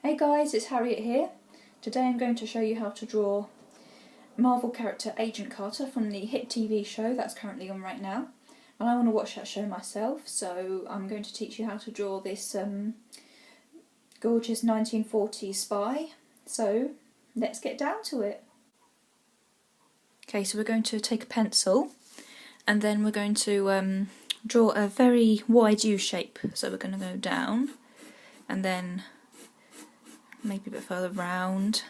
Hey guys, it's Harriet here. Today I'm going to show you how to draw Marvel character Agent Carter from the hit TV show that's currently on right now. And I want to watch that show myself, so I'm going to teach you how to draw this gorgeous 1940s spy. So let's get down to it. Okay, so we're going to take a pencil and then we're going to draw a very wide U shape. So we're going to go down and then maybe a bit further round,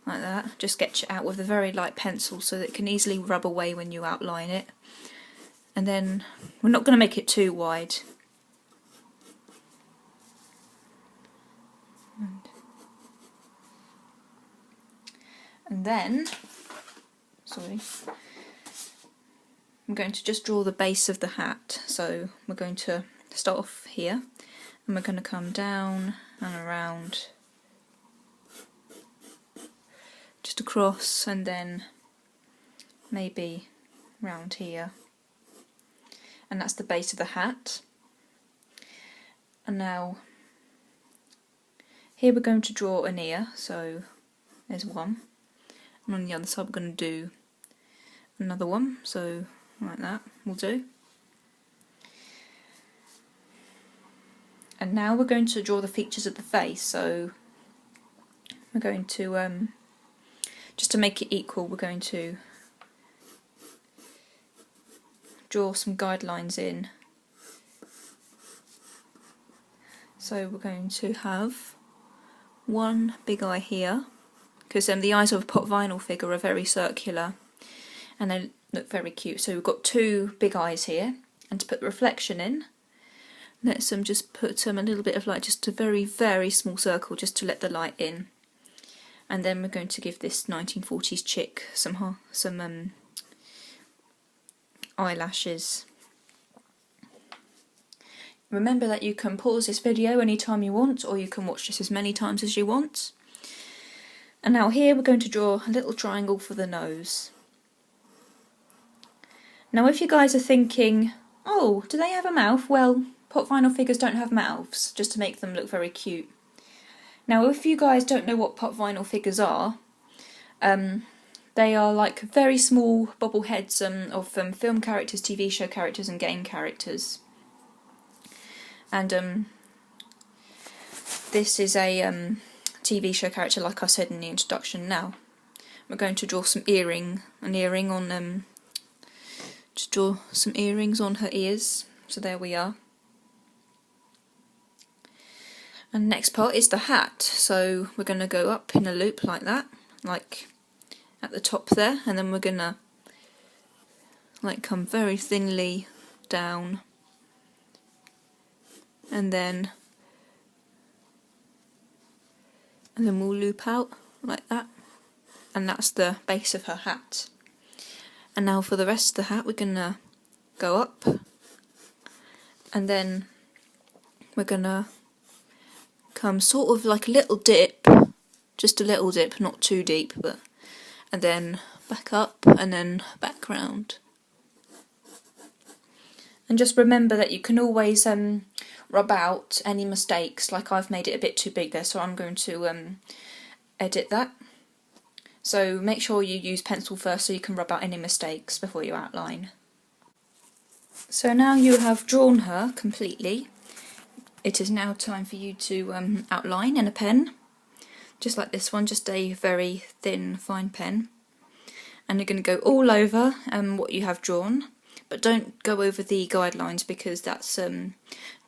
like that. Just sketch it out with a very light pencil so that it can easily rub away when you outline it. And then we're not going to make it too wide. And then, I'm going to just draw the base of the hat. So we're going to start off here and we're going to come down and around, just across, and then maybe round here, and that's the base of the hat. And now here we're going to draw an ear, so there's one, and on the other side we're going to do another one, so like that will do. And now we're going to draw the features of the face, so we're going to just to make it equal, we're going to draw some guidelines in. So we're going to have one big eye here, because the eyes of a pop vinyl figure are very circular and they look very cute. So we've got two big eyes here, and to put the reflection in, let's just put a little bit of light, just a very, very small circle, just to let the light in. And then we're going to give this 1940s chick some eyelashes. Remember that you can pause this video anytime you want, or you can watch this as many times as you want. And now here we're going to draw a little triangle for the nose. Now if you guys are thinking, oh, do they have a mouth? Well, pop vinyl figures don't have mouths, just to make them look very cute. Now if you guys don't know what pop vinyl figures are, they are like very small bobbleheads of film characters, TV show characters and game characters. And this is a TV show character, like I said in the introduction. Now we're going to draw an earring on just draw some earrings on her ears. So there we are. And next part is the hat, so we're going to go up in a loop like that, like at the top there, and then we're going to like come very thinly down, and then we'll loop out like that, and that's the base of her hat. And now for the rest of the hat we're going to go up, and then we're going to come sort of like a little dip, just a little dip, not too deep, and then back up and then back round. And just remember that you can always rub out any mistakes. Like I've made it a bit too big there, so I'm going to edit that. So make sure you use pencil first so you can rub out any mistakes before you outline. So now you have drawn her completely. It is now time for you to outline in a pen, just like this one, just a very thin, fine pen. And you're going to go all over what you have drawn, but don't go over the guidelines, because that's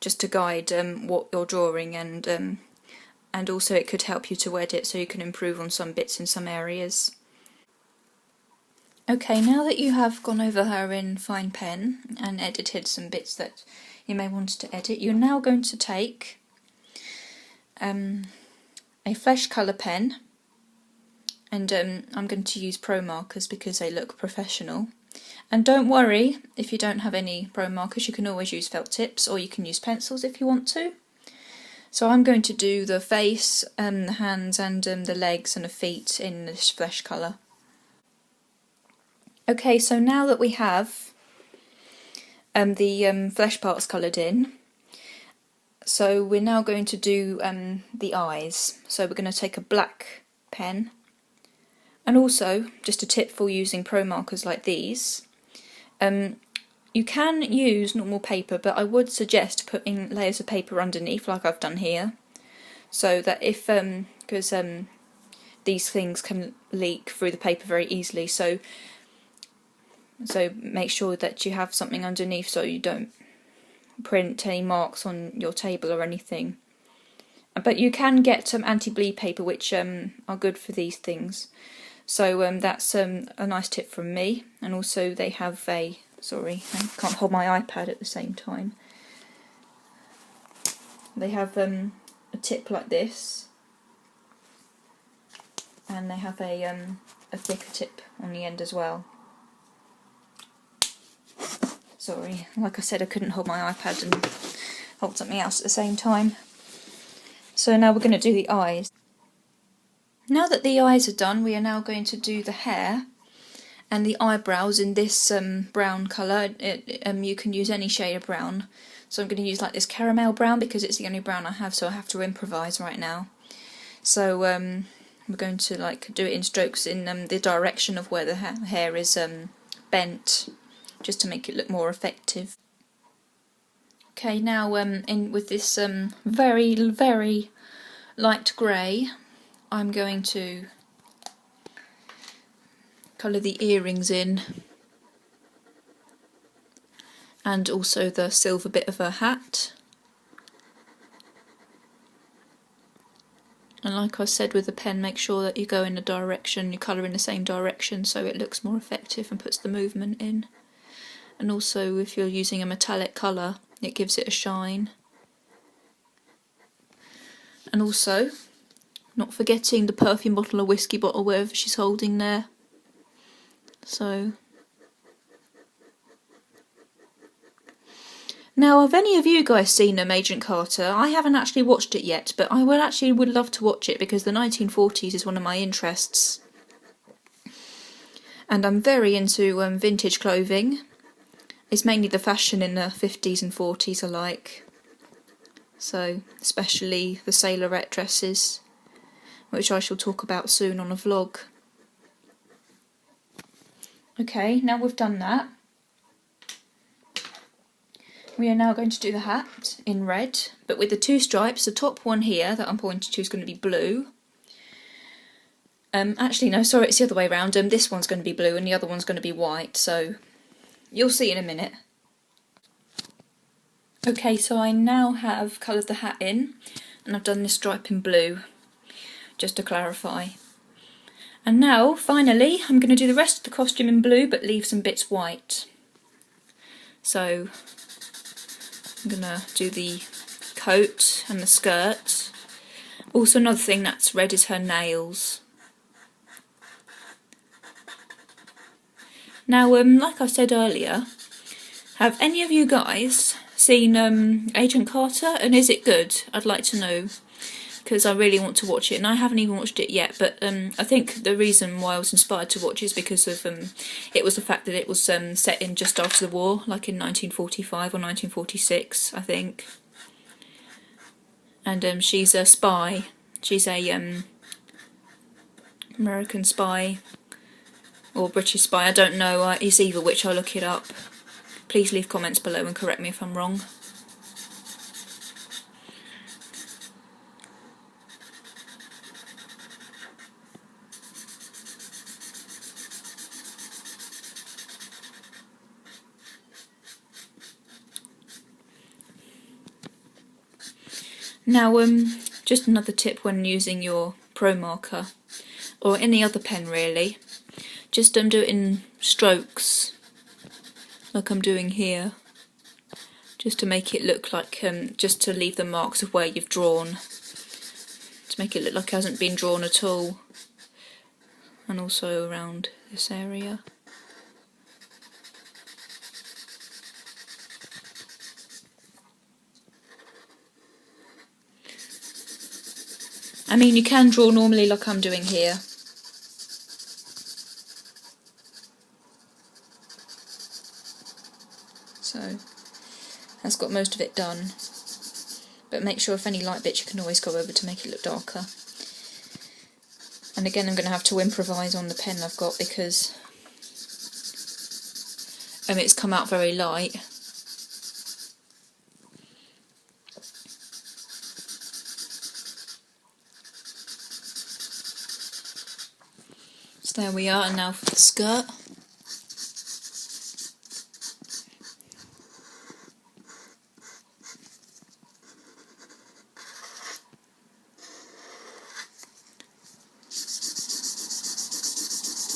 just to guide what you're drawing, and also it could help you to edit so you can improve on some bits in some areas. Okay, now that you have gone over her in fine pen and edited some bits that you may want to edit, you're now going to take a flesh colour pen, and I'm going to use pro markers because they look professional. And don't worry if you don't have any pro markers, you can always use felt tips, or you can use pencils if you want to. So I'm going to do the face, the hands and the legs and the feet in this flesh colour. Okay, so now that we have the flesh parts coloured in, So we're now going to do the eyes. So we're going to take a black pen, and also just a tip for using pro markers like these. You can use normal paper, but I would suggest putting layers of paper underneath, like I've done here, so that if because these things can leak through the paper very easily. So make sure that you have something underneath so you don't print any marks on your table or anything. But you can get some anti-bleed paper, which are good for these things. So that's a nice tip from me. And also they have a, sorry, I can't hold my iPad at the same time. They have a tip like this, and they have a thicker tip on the end as well. Sorry, like I said, I couldn't hold my iPad and hold something else at the same time. So now we're going to do the eyes. Now that the eyes are done, we are now going to do the hair and the eyebrows in this brown colour. You can use any shade of brown. So I'm going to use like this caramel brown because it's the only brown I have, so I have to improvise right now. So we're going to like do it in strokes in the direction of where the hair is bent, just to make it look more effective. Okay, now in with this very, very light grey, I'm going to colour the earrings in, and also the silver bit of her hat. And like I said with the pen, make sure that you go in the direction, you colour in the same direction so it looks more effective and puts the movement in. And also if you're using a metallic colour, it gives it a shine. And also, not forgetting the perfume bottle or whiskey bottle, wherever she's holding there. So, now have any of you guys seen Agent Carter? I haven't actually watched it yet, but I would love to watch it because the 1940s is one of my interests. And I'm very into vintage clothing. It's mainly the fashion in the 50s and 40s I like. So, especially the sailorette dresses, which I shall talk about soon on a vlog. Okay, now we've done that, we are now going to do the hat in red, but with the two stripes. The top one here that I'm pointing to is going to be blue. Actually no, sorry, it's the other way around. This one's going to be blue and the other one's going to be white, so you'll see in a minute. Okay, so I now have coloured the hat in, and I've done this stripe in blue, just to clarify. And now, finally, I'm going to do the rest of the costume in blue, but leave some bits white. So, I'm going to do the coat and the skirt. Also, another thing that's red is her nails. Now, like I said earlier, have any of you guys seen Agent Carter, and is it good? I'd like to know, because I really want to watch it, and I haven't even watched it yet, but I think the reason why I was inspired to watch is because of it was the fact that it was set in just after the war, like in 1945 or 1946, I think. And she's a spy. She's a American spy or British spy, I don't know, it's either which, I'll look it up. Please leave comments below and correct me if I'm wrong. Now, just another tip when using your Pro Marker, or any other pen really, just do it in strokes, like I'm doing here, just to make it look like, just to leave the marks of where you've drawn, to make it look like it hasn't been drawn at all, and also around this area. I mean, you can draw normally like I'm doing here. So, that's got most of it done. but make sure if any light bits you can always go over to make it look darker. And again, I'm going to have to improvise on the pen I've got because it's come out very light. So there we are, and now for the skirt.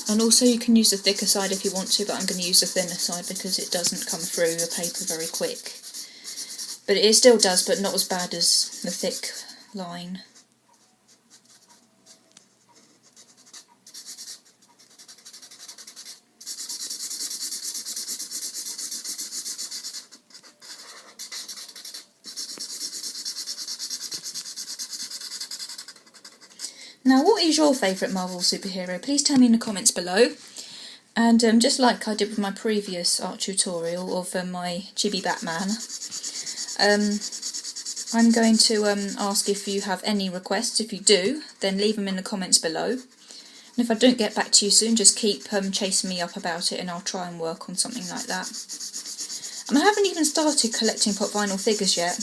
And also you can use the thicker side if you want to, but I'm going to use the thinner side because it doesn't come through the paper very quick. But it still does, but not as bad as the thick line. Now, what is your favourite Marvel superhero? Please tell me in the comments below. And just like I did with my previous art tutorial of my Chibi Batman, I'm going to ask if you have any requests. If you do, then leave them in the comments below. And if I don't get back to you soon, just keep chasing me up about it and I'll try and work on something like that. And I haven't even started collecting pop vinyl figures yet.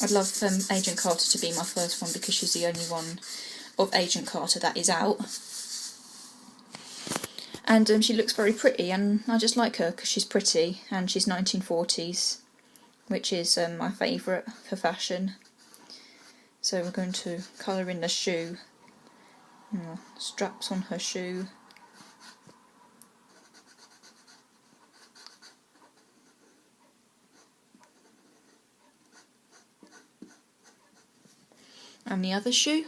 I'd love Agent Carter to be my first one because she's the only one of Agent Carter that is out. And she looks very pretty, and I just like her because she's pretty and she's 1940s, which is my favourite for fashion. So we're going to colour in the shoe, straps on her shoe. And the other shoe.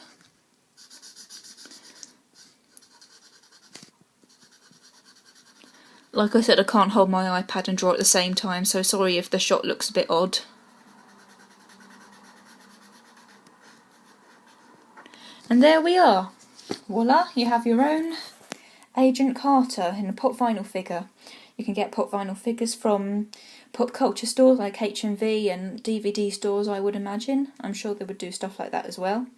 Like I said, I can't hold my iPad and draw at the same time, so sorry if the shot looks a bit odd. And there we are. Voila, you have your own Agent Carter in a pop vinyl figure. You can get pop vinyl figures from pop culture stores like HMV and DVD stores, I would imagine. I'm sure they would do stuff like that as well.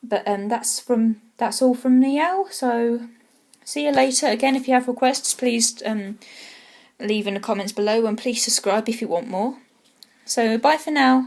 But that's all from me now, so see you later. Again, if you have requests, please leave in the comments below, and please subscribe if you want more. So bye for now.